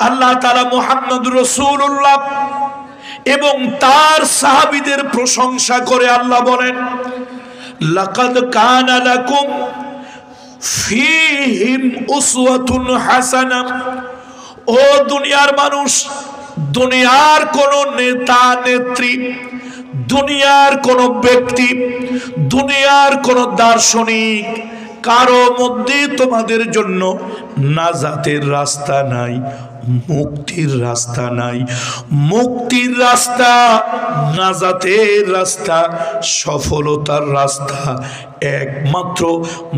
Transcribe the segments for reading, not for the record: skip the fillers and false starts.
আল্লাহ তাআলা মুহাম্মদুর রাসূলুল্লাহ এবং তার সাহাবীদের প্রশংসা করে আল্লাহ বলেন, লাকাদ কানা লাকুম ফীহিম উসওয়াতুন হাসানা। ও দুনিয়ার মানুষ, দুনিয়ার কোন নেতা নেত্রী, দুনিয়ার কোন ব্যক্তি, দুনিয়ার কোন দার্শনিক, কারো মধ্যে তোমাদের জন্য নাজাতের রাস্তা নাই, মুক্তির রাস্তা নাই। মুক্তির রাস্তা, নাজাতের রাস্তা, সফলতার রাস্তা একমাত্র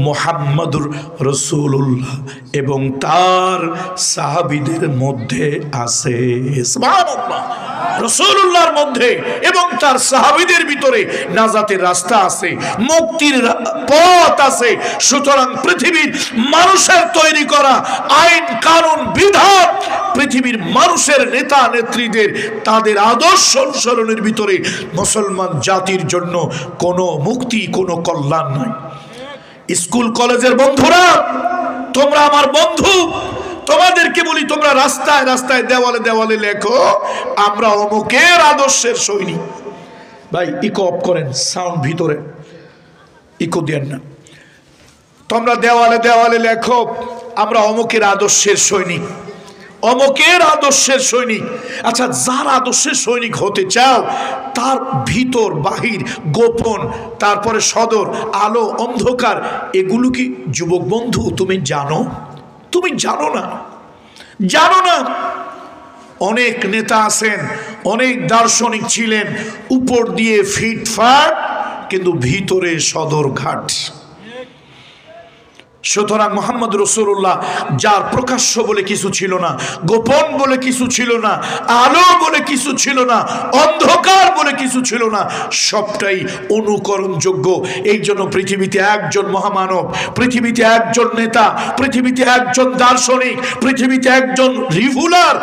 মুহাম্মদুর রাসূলুল্লাহ এবং তার সাহাবীদের মধ্যে আছে। সুবহানাল্লাহ। রাসূলুল্লাহর মধ্যে এবং তার সাহাবীদের ভিতরে নাজাতের রাস্তা আছে, মুক্তির পথ আছে। সুতরাং পৃথিবীর মানুষের তৈরি করা আইন কানুন বিধান, পৃথিবীর মানুষের নেতা নেত্রীদের তাদের আদর্শ অনুসরণের ভিতরে মুসলমান জাতির জন্য কোনো মুক্তি, কোনো কল্যাণ নাই। স্কুল কলেজের বন্ধুরা, তোমরা আমার বন্ধু, তোমাদেরকে বলি, তোমরা রাস্তায় রাস্তায় দেওয়ালে দেওয়ালে লেখো আমরা অমুকের আদর্শের সৈনিক। ভাই ইকো অফ করেন, সাউন্ড ভিতরে ইকো দেন না। তোমরা দেওয়ালে দেওয়ালে লেখো আমরা অমুকের আদর্শের সৈনিক, অমুকের আদর্শের সৈনিক। আচ্ছা, যার আদর্শের সৈনিক হতে চাও তার ভিতর বাহির, গোপন, তারপরে সদর, আলো অন্ধকার, এগুলো কি যুবক বন্ধু তুমি জানো? তুমি জানো না, জানো না। অনেক নেতা আছেন, অনেক দার্শনিক ছিলেন, উপর দিয়ে ফিটফাট, কিন্তু ভিতরে সদরঘাট। সুতরাং মুহাম্মদ রাসূলুল্লাহ যার প্রকাশ্য বলে কিছু ছিল না, গোপন বলে কিছু ছিল না, আলো বলে কিছু ছিল না, অন্ধকার বলে কিছু ছিল না, সবটাই অনুকরণযোগ্য। এই জন্য পৃথিবীতে একজন মহামানব, পৃথিবীতে একজন নেতা, পৃথিবীতে একজন দার্শনিক, পৃথিবীতে একজন রিভুলার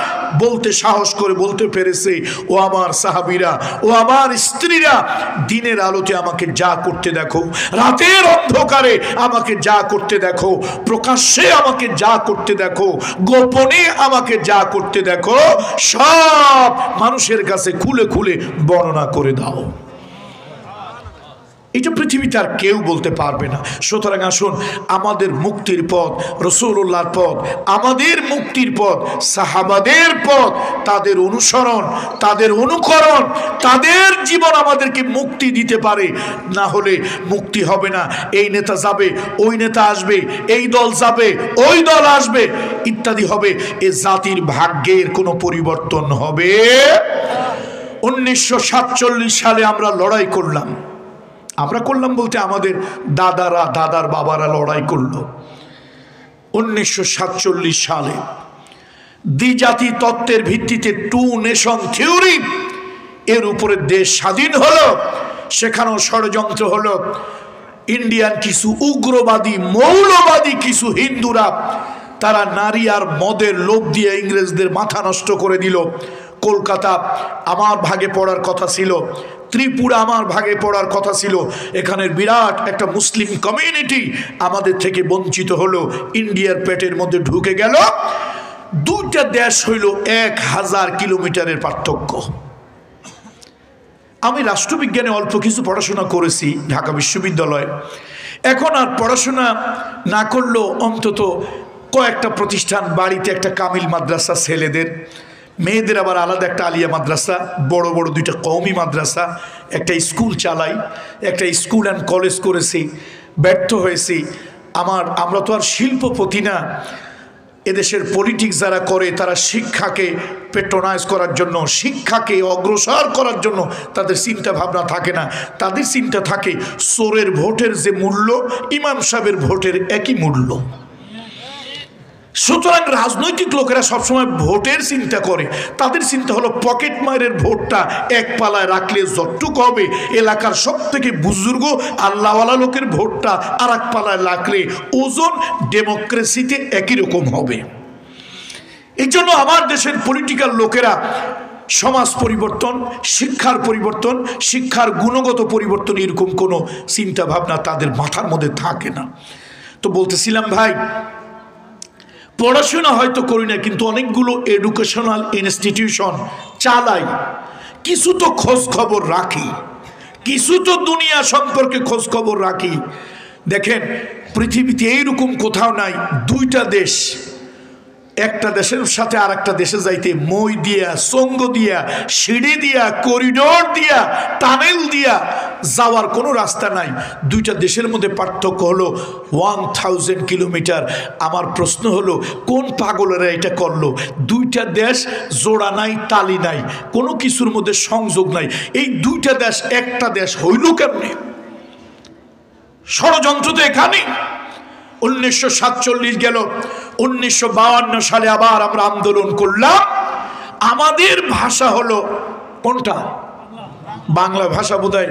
বলতে সাহস করে বলতে পেরেছে, ও আমার সাহাবীরা, ও আমার স্ত্রীরা, দিনের আলোতে আমাকে যা করতে দেখো, রাতের অন্ধকারে আমাকে যা করতে দেখো, প্রকাশ্যে আমাকে যা করতে দেখো, গোপনে আমাকে যা করতে দেখো, সব মানুষের কাছে খুলে খুলে বর্ণনা করে দাও। এটা পৃথিবীতে আর কেউ বলতে পারবে না। সুতরাং আসুন, আমাদের মুক্তির পথ রাসূলুল্লাহর পথ, আমাদের মুক্তির পথ সাহাবাদের পথ, তাদের অনুসরণ, তাদের অনুকরণ, তাদের জীবন আমাদেরকে মুক্তি দিতে পারে। না হলে মুক্তি হবে না। এই নেতা যাবে, ওই নেতা আসবে, এই দল যাবে, ওই দল আসবে, ইত্যাদি হবে। এ জাতির ভাগ্যের কোনো পরিবর্তন হবে। 1947 সালে আমরা লড়াই করলাম। আমরা করলাম বলতে আমাদের দাদারা, দাদার বাবারা লড়াই করলো 1947 সালে দ্বিজাতি তত্ত্বের ভিত্তিতে টু নেশন থিওরি, এর উপরে দেশ স্বাধীন হলো। সেখানেও ষড়যন্ত্র হলো। ইন্ডিয়ান কিছু উগ্রবাদী, মৌলবাদী কিছু হিন্দুরা, তারা নারী আর মদের লোভ দিয়ে ইংরেজদের মাথা নষ্ট করে দিল। কলকাতা আমার ভাগে পড়ার কথা ছিল, ত্রিপুরা আমার ভাগে পড়ার কথা ছিল। এখানের বিরাট একটা মুসলিম কমিউনিটি আমাদের থেকে বঞ্চিত হলো, ইন্ডিয়ার পেটের মধ্যে ঢুকে গেল। দুইটা দেশ হইল 1000 কিলোমিটারের পার্থক্য। আমি রাষ্ট্রবিজ্ঞানে অল্প কিছু পড়াশোনা করেছি ঢাকা বিশ্ববিদ্যালয়ে। এখন আর পড়াশোনা না করলেও অন্তত কয়েকটা প্রতিষ্ঠান, বাড়িতে একটা কামিল মাদ্রাসা ছেলেদের, মেয়েদের আবার আলাদা একটা আলিয়া মাদ্রাসা, বড় বড় দুইটা কওমি মাদ্রাসা, একটা স্কুল চালাই, একটা স্কুল অ্যান্ড কলেজ করেছি। ব্যর্থ হয়েছি। আমরা তো আর শিল্পপতি না। এদেশের পলিটিক্স যারা করে তারা শিক্ষাকে পেট্রোনাইজ করার জন্য, শিক্ষাকে অগ্রসর করার জন্য তাদের চিন্তা ভাবনা থাকে না। তাদের চিন্তা থাকে চোরের ভোটের যে মূল্য, ইমাম সাহেবের ভোটের একই মূল্য। সুতরাং রাজনৈতিক লোকেরা সবসময় ভোটের চিন্তা করে। তাদের চিন্তা হলো পকেট মারের ভোটটা এক পালায় রাখলে যতটুকু হবে, এলাকার সব থেকে বুজুর্গ আল্লাহওয়ালা লোকের ভোটটা আর এক পালায় রাখলে ওজন ডেমোক্রেসিতে একই রকম হবে। এই জন্য আমার দেশের পলিটিক্যাল লোকেরা সমাজ পরিবর্তন, শিক্ষার পরিবর্তন, শিক্ষার গুণগত পরিবর্তন, এরকম কোনো চিন্তা ভাবনা তাদের মাথার মধ্যে থাকে না। তো বলতেছিলাম ভাই, পড়াশোনা হয়তো করি না, কিন্তু অনেকগুলো এডুকেশনাল ইনস্টিটিউশন চালাই, কিছু তো খোঁজ খবর রাখি, কিছু তো দুনিয়া সম্পর্কে খোঁজ খবর রাখি। দেখেন পৃথিবীতে এইরকম কোথাও নাই দুইটা দেশ একটা দেশের সাথে আর একটা দেশে যাইতে মই দিয়া, সঙ্গ দিয়া, সিঁড়ি দিয়া, করিডোর দিয়া, টানেল দিয়া যাওয়ার কোনো রাস্তা নাই। দুইটা দেশের মধ্যে পার্থক্য হলো 1000 কিলোমিটার। আমার প্রশ্ন হলো কোন পাগলেরা এটা করলো? দুইটা দেশ জোড়া নাই, তালি নাই, কোনো কিছুর মধ্যে সংযোগ নাই, এই দুইটা দেশ একটা দেশ হইল কেমনে? ষড়যন্ত্র তো এখানে। 1947 গেল, 1952 সালে আবার আমরা আন্দোলন করলাম। আমাদের ভাষা হলো কোনটা? বাংলা ভাষা। বোধহয়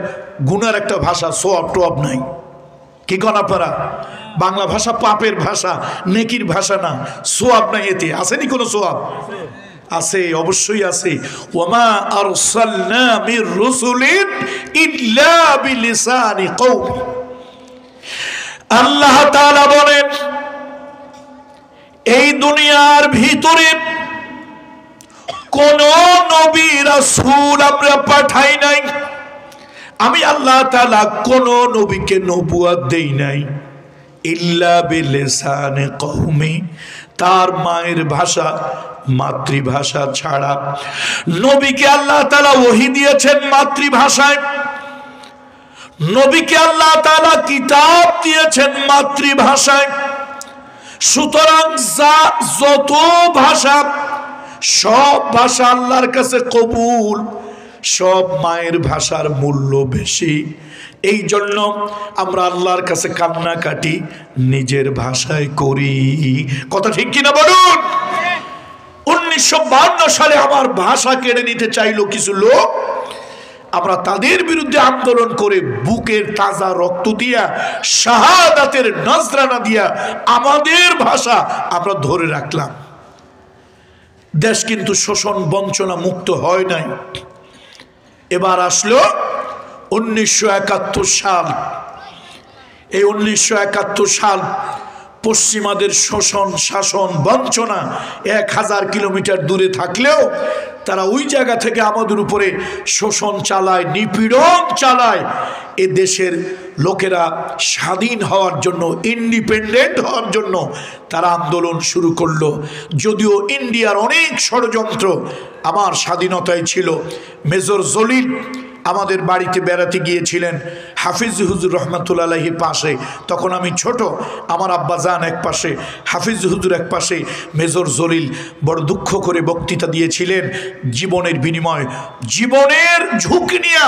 গুনার একটা ভাষা, সোয়াব টোয়াব নাই, কি কন আপনারা? বাংলা ভাষা পাপের ভাষা, নেকির ভাষা না, সোয়াব নাই। এতে আসেনি কোনো সোয়াব? আছে, অবশ্যই আছে। ওয়ামা আরসালনা মির রাসূলিন ইল্লা বিলিসানি কওমি। আল্লাহ তাআলা বলেন এই দুনিয়ার ভিতরে কোন নবী রাসূল আমরা পাঠাই নাই। আমি আল্লাহ তাআলা কোন নবীকে নবুয়ত দেই নাই ইল্লা বিলিসানি কওমি, তার মায়ের ভাষা, মাতৃভাষা ছাড়া। নবীকে আল্লাহ তাআলা ওহী দিয়েছেন মাতৃভাষায়, নবীকে আল্লাহ তাআলা কিতাব দিয়েছেন মাতৃভাষায়। সুতরাং যত ভাষা, সব ভাষা আল্লাহর কাছে কবুল, সব মায়ের ভাষার মূল্য বেশি। এই জন্য আমরা আল্লাহর কাছে কান্নাকাটি নিজের ভাষায় করি। কথা ঠিক কিনা বলুন? 1952 সালে আমার ভাষা কেড়ে নিতে চাইলো কিছু লোক। আমরা তাদের বিরুদ্ধে আন্দোলন করে বুকের তাজা রক্ত দিয়া, শাহাদাতের নজরানা দিয়া আমাদের ভাষা আমরা ধরে রাখলাম। দেশ কিন্তু শোষণ বঞ্চনা মুক্ত হয় নাই। এবার আসলো 1971 সাল। এই 1971 সাল পশ্চিমাদের শোষণ, শাসন, বঞ্চনা 1000 কিলোমিটার দূরে থাকলেও তারা ওই জায়গা থেকে আমাদের উপরে শোষণ চালায়, নিপীড়ন চালায়। এ দেশের লোকেরা স্বাধীন হওয়ার জন্য, ইন্ডিপেন্ডেন্ট হওয়ার জন্য তারা আন্দোলন শুরু করলো। যদিও ইন্ডিয়ার অনেক ষড়যন্ত্র আমার স্বাধীনতায় ছিল। মেজর জলিল আমাদের বাড়িতে বেড়াতে গিয়েছিলেন, হাফিজ হুজুর রহমাতুল্লাহ আলাইহির পাশে। তখন আমি ছোট, আমার আব্বাজান এক পাশে, হাফিজ হুজুর এক পাশে। মেজর জলিল বড় দুঃখ করে বক্তৃতা দিয়েছিলেন। জীবনের বিনিময়, জীবনের ঝুঁকি নিয়ে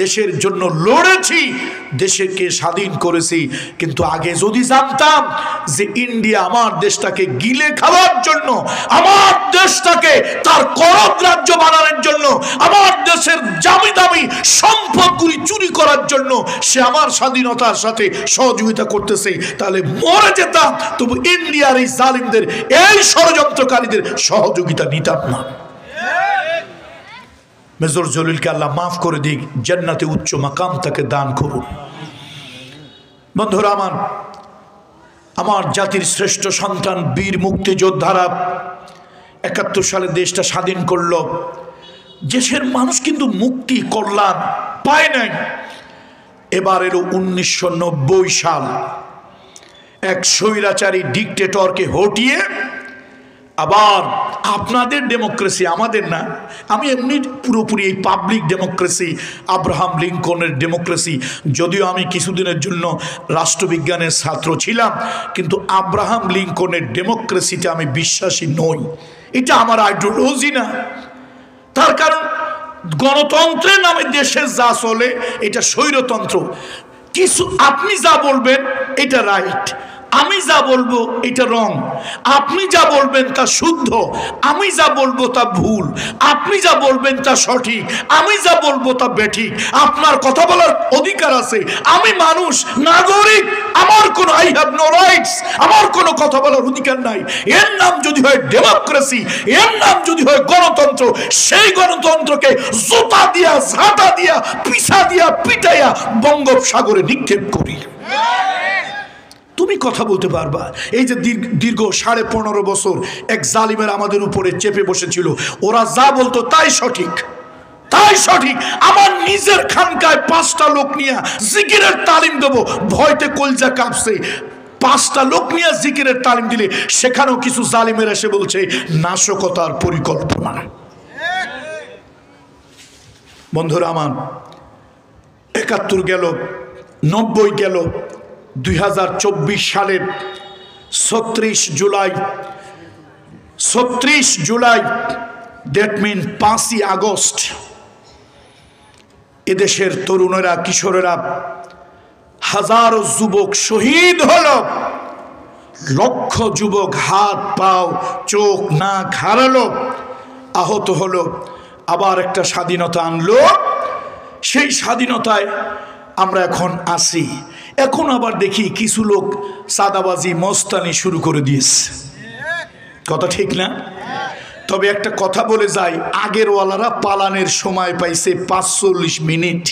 দেশের জন্য লড়েছি, দেশকে স্বাধীন করেছি। কিন্তু আগে যদি জানতাম যে ইন্ডিয়া আমার দেশটাকে গিলে খাওয়ার জন্য, আমার দেশটাকে তার করদ রাজ্য বানানোর জন্য, আমার দেশের দামি দামি সম্পদগুলি চুরি করার জন্য সে আমার স্বাধীনতার সাথে সহযোগিতা করতেছে, তাহলে মরে যেতাম, তবু ইন্ডিয়ার এই জালিমদের, এই ষড়যন্ত্রকারীদের সহযোগিতা নিতাম না। মেজর জলিলকে আল্লাহ মাফ করে দিক, জান্নাতে উচ্চ মাকাম তাকে দান করুন। বন্ধুরা আমার, আমার জাতির শ্রেষ্ঠ সন্তান বীর মুক্তিযোদ্ধারা 71 সালে দেশটা স্বাধীন করল। দেশের মানুষ কিন্তু মুক্তি, কল্যাণ পায় নাই। এবার এলো 1990 সাল। এক স্বৈরাচারী ডিকটেটরকে হটিয়ে আবার আপনাদের ডেমোক্রেসি, আমাদের না, আমি এমনি পুরোপুরি এই পাবলিক ডেমোক্রেসি, আব্রাহাম লিঙ্কনের ডেমোক্রেসি। যদিও আমি কিছুদিনের জন্য রাষ্ট্রবিজ্ঞানের ছাত্র ছিলাম, কিন্তু আব্রাহাম লিঙ্কনের ডেমোক্রেসিতে আমি বিশ্বাসী নই। এটা আমার আইডিওলজি না। তার কারণ গণতন্ত্রের নামে দেশে যা চলে এটা স্বৈরতন্ত্র। কিছু আপনি যা বলবেন এটা রাইট, আমি যা বলবো এটা রং। আপনি যা বলবেন তা শুদ্ধ, আমি যা বলবো তা ভুল। আপনি যা বলবেন তা সঠিক, আমি যা বলবো তা বেঠিক। আপনার কথা বলার অধিকার আছে, আমি মানুষ, নাগরিক, আমার কোনো আই হ্যাভ নো রাইটস, আমার কোনো কথা বলার অধিকার নাই। এর নাম যদি হয় ডেমোক্রেসি, এর নাম যদি হয় গণতন্ত্র, সেই গণতন্ত্রকে জুতা দিয়া, ঝাঁটা দিয়া, পিছা দিয়া, পিটাইয়া বঙ্গোপসাগরে নিক্ষেপ করি। তুমি কথা বলতে পারবা? এই যে দীর্ঘ 15.5 বছর এক জালিমের আমাদের উপরে চেপে বসেছিল, ওরা যা বলতো তাই সঠিক, তাই সঠিক। আমার নিজের খানকায় 5টা লোক নিয়ে জিকিরের তালিম দেবো, ভয়তে কলজা কাঁপছে। 5টা লোক নিয়ে জিকিরের তালিম দিলে সেখানেও কিছু জালিমের এসে বলছে নাশকতার পরিকল্পনা। বন্ধুরা আমার, 71 গেল, 90 গেল, 2024 সালের 36 জুলাই, দ্যাট মিন 5ই আগস্ট, এদেশের তরুণেরা, কিশোরেরা, হাজারো যুবক শহীদ হলো, লক্ষ যুবক হাত পাও চোখ নাক হারালো, আহত হলো, আবার একটা স্বাধীনতা আনলো। সেই স্বাধীনতায় আমরা এখন আছি। এখন আবার দেখি কিছু লোক সাদাবাজি মস্তানি শুরু করে দিয়েছে, কথা ঠিক না? তবে একটা কথা বলে যাই, আগের ওয়ালারা পালানের সময় পাইছে 45 মিনিট।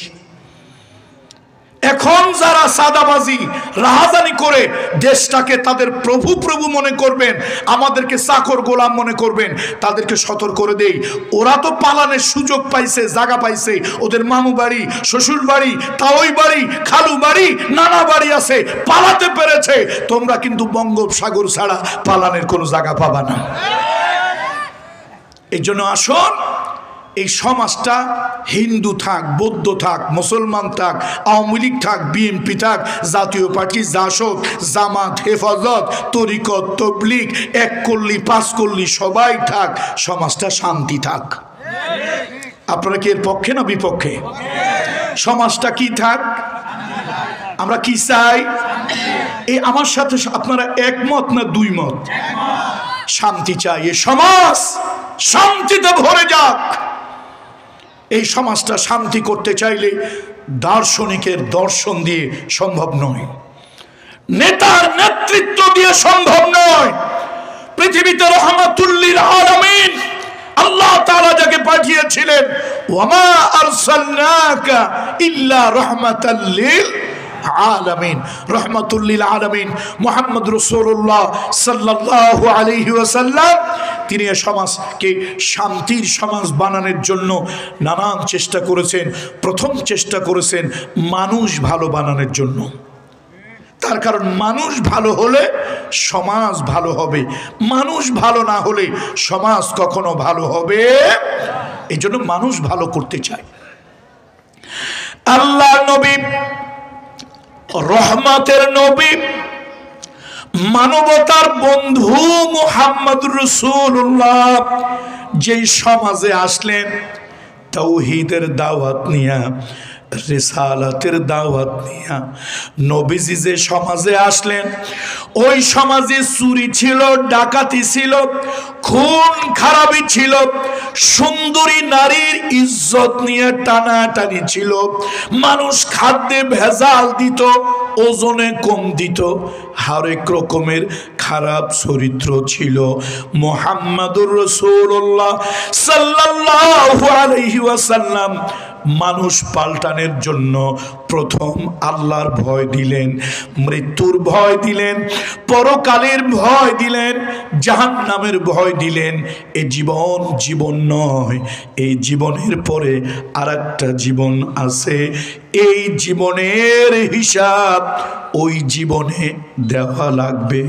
এখন যারা সাদাবাজি রাহাজানি করে দেশটাকে তাদের প্রভু প্রভু মনে করবেন, আমাদেরকে চাকর গোলাম মনে করবেন, তাদেরকে সতর্ক করে দেই, ওরা তো পালানের সুযোগ পাইছে, জায়গা পাইছে, ওদের মামু বাড়ি, শ্বশুর বাড়ি, তাওই বাড়ি, খালু বাড়ি, নানা বাড়ি আছে, পালাতে পেরেছে। তোমরা কিন্তু বঙ্গোপসাগর ছাড়া পালানের কোনো জায়গা পাবা না। এই জন্য আসুন, এই সমাজটা হিন্দু থাক, বৌদ্ধ থাক, মুসলমান থাক, আওয়ামী লীগ থাক, বিএনপি থাক, জাতীয় পার্টি, জাসদ, জামাত, হেফাজত, তরিকত, তবলিগ, এক কল্লি, 5 কল্লি, সবাই থাক, সমাজটা শান্তি থাক। আপনারা কি এর পক্ষে না বিপক্ষে? সমাজটা কি থাক? আমরা কি চাই? এই আমার সাথে আপনারা একমত না 2 মত? শান্তি চাই। এই সমাজ শান্তিতে ভরে যাক। এই সমাজটা শান্তি করতে চাইলে দার্শনিকের দর্শন দিয়ে সম্ভব নয়, নেতার নেতৃত্ব দিয়ে সম্ভব নয়। পৃথিবীতে রাহমাতুল লিল আলামিন আল্লাহ তাআলা যাকে পাঠিয়েছিলেন, ওয়ামা আরসালনাকা ইল্লা রাহমাতাল লিল আলামিন, রাহমাতুল লিল আলামিন মুহাম্মদ রাসূলুল্লাহ সাল্লাল্লাহু আলাইহি ওয়াসাল্লাম, তিনি এই সমাজকে শান্তির সমাজ বানানোর জন্য নানান চেষ্টা করেছেন। প্রথম চেষ্টা করেছেন মানুষ ভালো বানানোর জন্য। তার কারণ মানুষ ভালো হলে সমাজ ভালো হবে, মানুষ ভালো না হলে সমাজ কখনো ভালো হবে। এই জন্য মানুষ ভালো করতে চায়। আল্লাহ নবী, রহমতের নবী, মানবতার বন্ধু মুহাম্মদুর রাসূলুল্লাহ যেই সমাজে আসলেন তাওহীদের দাওয়াত নিয়া, রিসালাতের দাওয়াত নিয়া, নবীজি যে সমাজে আসলেন ওই সমাজে চুরি ছিল, ডাকাতি ছিল, খুন খারাপি ছিল, সুন্দরী নারীর ইজ্জত নিয়ে টানাটানি ছিল, মানুষ খাদ্যে ভেজাল দিত, ওজনে কম দিত, হরেক রকমের খারাপ চরিত্র ছিল। মুহাম্মাদুর রাসূলুল্লাহ সাল্লাল্লাহু আলাইহি ওয়াসাল্লাম মানুষ পাল্টানোর জন্য প্রথম আল্লাহর ভয় দিলেন, মৃত্যুর ভয় দিলেন, পরকালের ভয় দিলেন, জাহান্নামের ভয় দিলেন। এ জীবন জীবন নয়, এই জীবনের পরে আরেকটা জীবন আছে। এই জীবনের হিসাব ওই জীবনে দেওয়া লাগবে,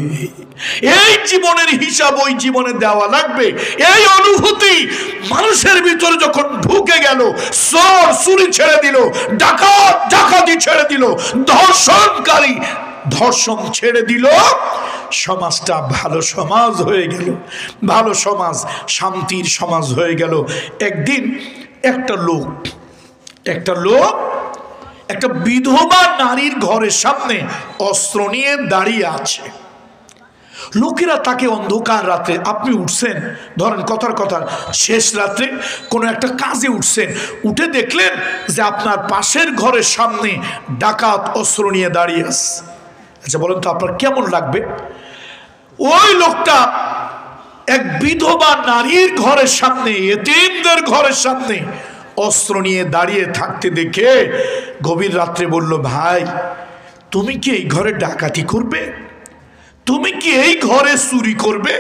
এই জীবনের হিসাব ওই জীবনে দেওয়া লাগবে। এই অনুভূতি মানুষের ভিতরে যখন ঢুকে গেল, চোর চুরি ছেড়ে দিল, ডাকাত ডাকাতি ছেড়ে দিল, ধর্ষণকারী ধর্ষণ ছেড়ে দিল, সমাজটা ভালো সমাজ হয়ে গেল, ভালো সমাজ, শান্তির সমাজ হয়ে গেল। একদিন একটা লোক একটা বিধবা নারীর ঘরের সামনে অস্ত্র নিয়ে দাঁড়িয়ে আছে। লোকেরা তাকে অন্ধকার রাতে, আপনি উঠছেন, ধরেন কথার কথা শেষ রাত্রে কোনো একটা কাজে উঠছেন, উঠে দেখলেন যে আপনার পাশের ঘরের সামনে ডাকাত অস্ত্র নিয়ে দাঁড়িয়ে আছে। আচ্ছা বলেন তো আপনার কেমন লাগবে? ওই লোকটা এক বিধবা নারীর ঘরের সামনে, এতিমদের ঘরের সামনে অস্ত্র নিয়ে দাঁড়িয়ে থাকতে দেখে গভীর রাত্রে বলল, ভাই তুমি কি এই ঘরে ডাকাতি করবে? তুমি কি এই ঘরে চুরি করবে?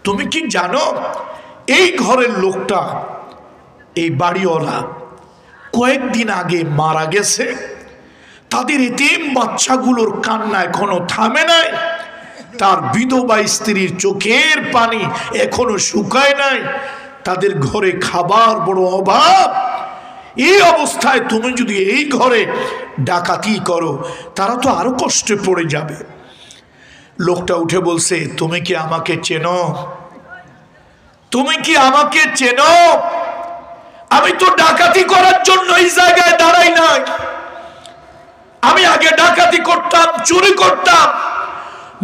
তুমি কি জানো এই ঘরের লোকটা, এই বাড়িওয়ালা কয়েকদিন আগে মারা গেছে? তাদের এতিম বাচ্চাগুলোর কান্না এখনো থামে নাই, তার বিধবা স্ত্রীর চোখের পানি এখনো শুকায় নাই, তাদের ঘরে খাবার বড় অভাব। এই অবস্থায় তুমি যদি এই ঘরে ডাকাতি করো, তারা তো আরো কষ্টে পড়ে যাবে। লোকটা উঠে বলছে, তুমি কি আমাকে চেনো? তুমি কি আমাকে চেনো? আমি তো ডাকাতি করার জন্য এই জায়গায় দাঁড়াই নাই। আমি আগে ডাকাতি করতাম, চুরি করতাম।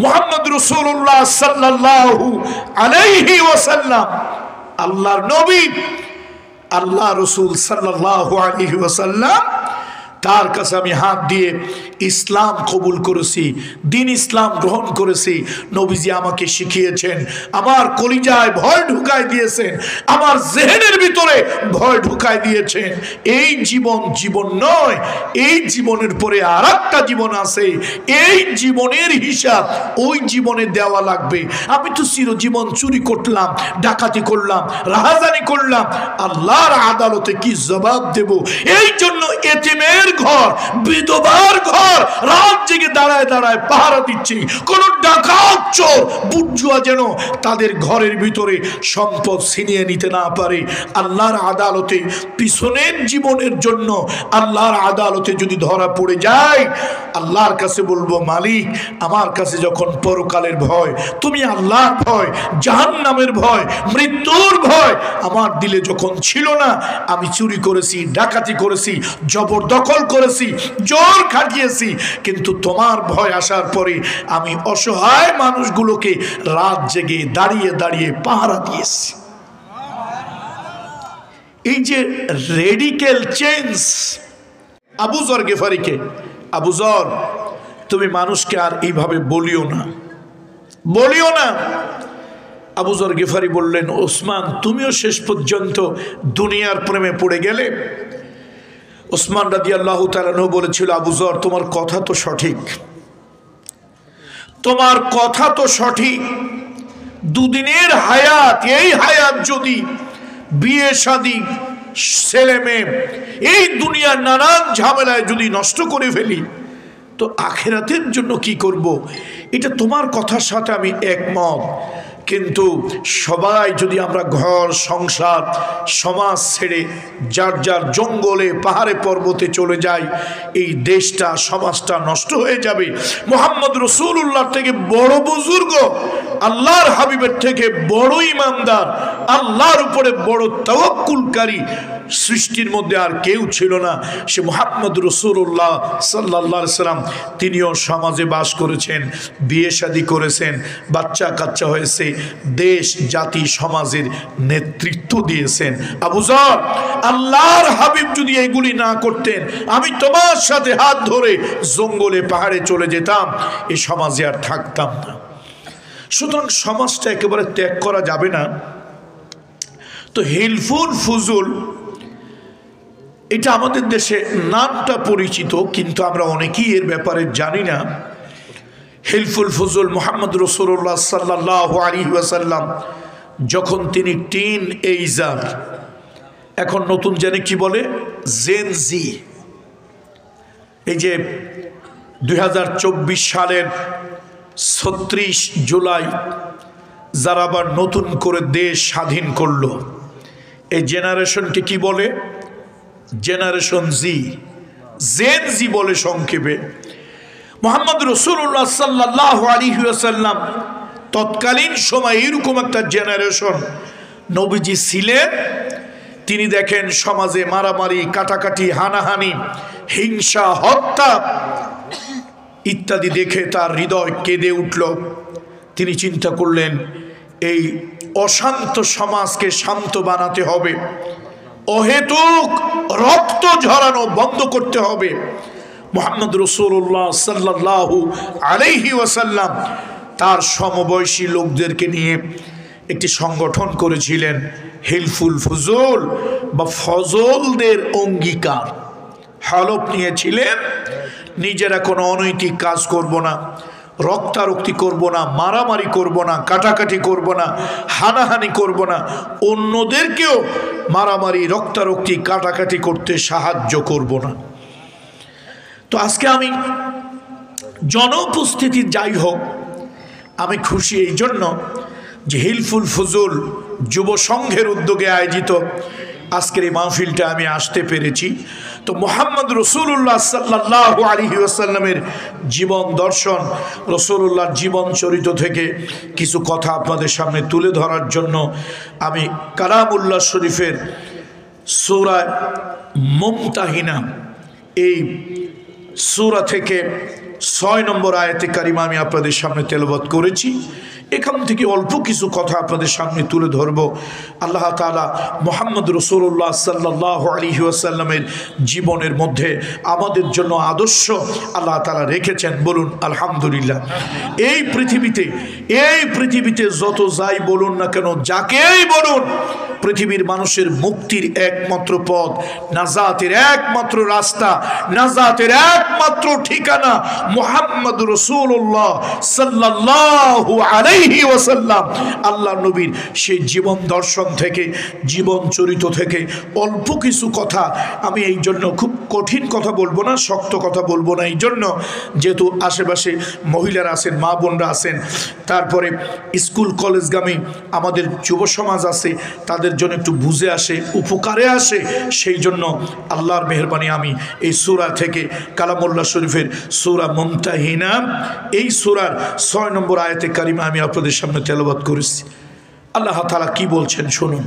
মুহাম্মদ রাসূলুল্লাহ সাল্লাল্লাহু আলাইহি ওয়াসাল্লাম, আল্লাহর নবী, আল্লাহ রাসূল সাল্লাল্লাহু আলাইহি ওয়াসাল্লাম, তার কাছে আমি হাত দিয়ে ইসলাম কবুল করেছি, দিন ইসলাম গ্রহণ করেছি। নবীজি আমাকে শিখিয়েছেন, আমার কলিজায় ভয় ঢুকাই দিয়েছেন, আমার জেহেনের ভিতরে ভয় ঢুকাই দিয়েছেন। এই জীবন জীবন নয়, এই জীবনের পরে আর একটা জীবন আছে। এই জীবনের হিসাব ওই জীবনে দেওয়া লাগবে। আমি তো চিরজীবন চুরি করলাম, ডাকাতি করলাম, রাহাজানি করলাম, আল্লাহর আদালতে কি জবাব দেব? এই জন্য এতিমের ঘর, বিধবার ঘর রাত জেগে দাঁড়ায় দাঁড়ায় পাহারা দিচ্ছি, কোন ডাকাত চোর বুজুয়া যেন তাদের ঘরের ভিতরে সম্পদ ছিনিয়ে নিতে না পারে। আল্লাহর আদালতে পিছনের জীবনের জন্য আল্লাহর আদালতে যদি ধরা পড়ে যায়, আল্লাহর কাছে বলবো, মালিক আমার কাছে যখন পরকালের ভয়, তুমি আল্লাহর ভয়, জাহান্নামের ভয়, মৃত্যুর ভয় আমার দিলে যখন ছিল না, আমি চুরি করেছি, ডাকাতি করেছি, জবরদখল করেছি, জোর খাটিয়েছি, কিন্তু তোমার ভয় আসার পরে আমি অসহায় মানুষগুলোকে রাত জেগে দাঁড়িয়ে দাঁড়িয়ে পাহারা দিয়েছি। এই যে রেডিক্যাল চেঞ্জ, আবু যর গেফারিকে, আবু যর তুমি মানুষকে আর এইভাবে বলিও না, বলিও না। আবু যর গেফারি বললেন, ওসমান তুমিও শেষ পর্যন্ত দুনিয়ার প্রেমে পড়ে গেলে। ওসমান রাদিয়াল্লাহু তাআলা আনহু বলেছিল, আবু যর তোমার কথা তো সঠিক, তোমার কথা তো সঠিক। দুদিনের হায়াত, এই হায়াত যদি বিয়ে শাদী, ছেলে মেয়ে, এই দুনিয়ার নানান ঝামেলায় যদি নষ্ট করে ফেলি, তো আখিরাতের জন্য কি করব? এটা তোমার কথার সাথে আমি একমত। কিন্তু সবাই যদি আমরা ঘর সংসার সমাজ ছেড়ে যার যার জঙ্গলে পাহাড়ে পর্বতে চলে যাই, এই দেশটা সমাজটা নষ্ট হয়ে যাবে। মুহাম্মদ রাসূলুল্লাহ থেকে বড় বুজুর্গ, আল্লাহর হাবিবের থেকে বড় ইমানদার, আল্লাহর উপরে বড় তাওয়াক্কুলকারী সৃষ্টির মধ্যে আর কেউ ছিল না। সে মুহাম্মদ রাসূলুল্লাহ সাল্লাল্লাহু আলাইহি সাল্লাম। তিনিও সমাজে বাস করেছেন, বিয়ে শাদী করেছেন, বাচ্চা কাচ্চা হয়েছে, দেশ জাতি সমাজের নেতৃত্ব দিয়েছেন। আবু যর, আল্লাহর হাবিব যদি এগুলি না করতেন, আমি তোমার সাথে হাত ধরে জঙ্গলে পাহাড়ে চলে যেতাম, এই সমাজে আর থাকতাম না। সুতরাং সমাজটা একেবারে ত্যাগ করা যাবে না। তো হিলফুল ফুজুল, এটা আমাদের দেশে নামটা পরিচিত, কিন্তু আমরা অনেকেই এর ব্যাপারে জানি না। হিলফুল ফুজুল মুহাম্মদ রাসূলুল্লাহ সাল্লাল্লাহু আলাইহি ওয়াসাল্লাম যখন তিনি টিন এইজার, এখন নতুন জানে কি বলে, জেন জি, এই যে 2024 সালের 36 জুলাই যারা আবার নতুন করে দেশ স্বাধীন করলো, এই জেনারেশনকে কি বলে? জেনারেশন জি, জেন জি বলে সংক্ষেপে। মুহাম্মদ রাসূলুল্লাহ সাল্লাল্লাহু আলাইহি ওয়াসাল্লাম তৎকালীন সময় এরকম একটা জেনারেশন নবীজি ছিলেন। তিনি দেখেন সমাজে মারামারি, কাটাকাটি, হানাহানি, হিংসা, হত্যা ইত্যাদি দেখে তার হৃদয় কেঁদে উঠল। তিনি চিন্তা করলেন, এই অশান্ত সমাজকে শান্ত বানাতে হবে, অহেতুক রক্ত ঝরানো বন্ধ করতে হবে। মুহাম্মদ রাসূলুল্লাহ সাল্লাল্লাহু আলাইহি ওয়াসাল্লাম তার সমবয়সী লোকদেরকে নিয়ে একটি সংগঠন করেছিলেন, হিলফুল ফুজুল বা ফজলদের অঙ্গীকার। হলফ নিয়েছিলেন, নিজেরা কোনো অনৈতিক কাজ করব না, রক্তারক্তি করব না, মারামারি করব না, কাটাকাটি করব না, হানাহানি করব না, অন্যদেরকেও মারামারি রক্তারক্তি কাটাকাটি করতে সাহায্য করব না। তো আজকে আমি জনউপস্থিতি যাই হোক, আমি খুশি এই জন্য যে হিলফুল ফুজুল যুব সংঘের উদ্যোগে আয়োজিত আজকের এই মাহফিলটা আমি আসতে পেরেছি। তো মুহাম্মদ রাসূলুল্লাহ সাল্লাল্লাহু আলাইহি ওয়াসাল্লামের জীবন দর্শন, রাসূলুল্লাহর জীবন চরিত্র থেকে কিছু কথা আপনাদের সামনে তুলে ধরার জন্য আমি কালামুল্লাহ শরীফের সূরা মুমতাহিনা এই সূরা থেকে 6 নম্বর আয়াতে কারিমা আমি আপনাদের সামনে তেলাওয়াত করেছি। এখান থেকে অল্প কিছু কথা আপনাদের সামনে তুলে ধরব। আল্লাহ তাআলা মুহাম্মদ রাসূলুল্লাহ সাল্লাল্লাহু আলাইহি ওয়াসাল্লামের জীবনের মধ্যে আমাদের জন্য আদর্শ আল্লাহ তাআলা রেখেছেন, বলুন আলহামদুলিল্লাহ। এই পৃথিবীতে যত যাই বলুন না কেন, যাকেই বলুন, পৃথিবীর মানুষের মুক্তির একমাত্র পথ, নাজাতের একমাত্র রাস্তা, নাজাতের একমাত্র ঠিকানা মুহাম্মদ রাসূলুল্লাহ সাল্লাল্লাহু আলাইহি ওয়াসাল্লাম। আল্লাহ নবীর সেই জীবন দর্শন থেকে, জীবন চরিত্র থেকে অল্প কিছু কথা আমি এই জন্য, খুব কঠিন কথা বলবো না, শক্ত কথা বলবো না, এই জন্য যেহেতু আশেপাশে মহিলারা আছেন, মা বোনরা আছেন, তারপরে স্কুল কলেজগামী আমাদের যুব সমাজ আছে, তাদের জন্য একটু বুঝে আসে, উপকারে আসে, সেই জন্য আল্লাহর মেহেরবানি আমি এই সূরা থেকে কালামুল্লাহ শরীফের সূরা মুমতাহিনা এই সূরার 6 নম্বর আয়াতে কারিমা আমি আপনাদের সামনে তেলাওয়াত করেছি। আল্লাহ তাআলা কি বলছেন শুনুন।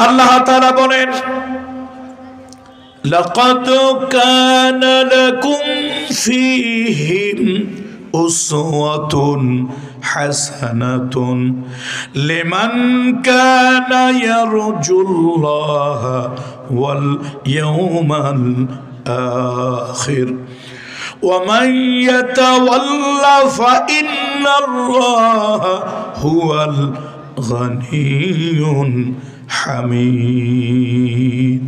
আল্লাহ তাআলা বলেন, লাকাদ কানা লাকুম ফীহিম উসওয়াতুন হাসানাতুন লিমান কানা ইয়ারজুল্লাহা ওয়াল ইয়াউমাল আখির ومن يتولى فإن الله هو الغني الحميد।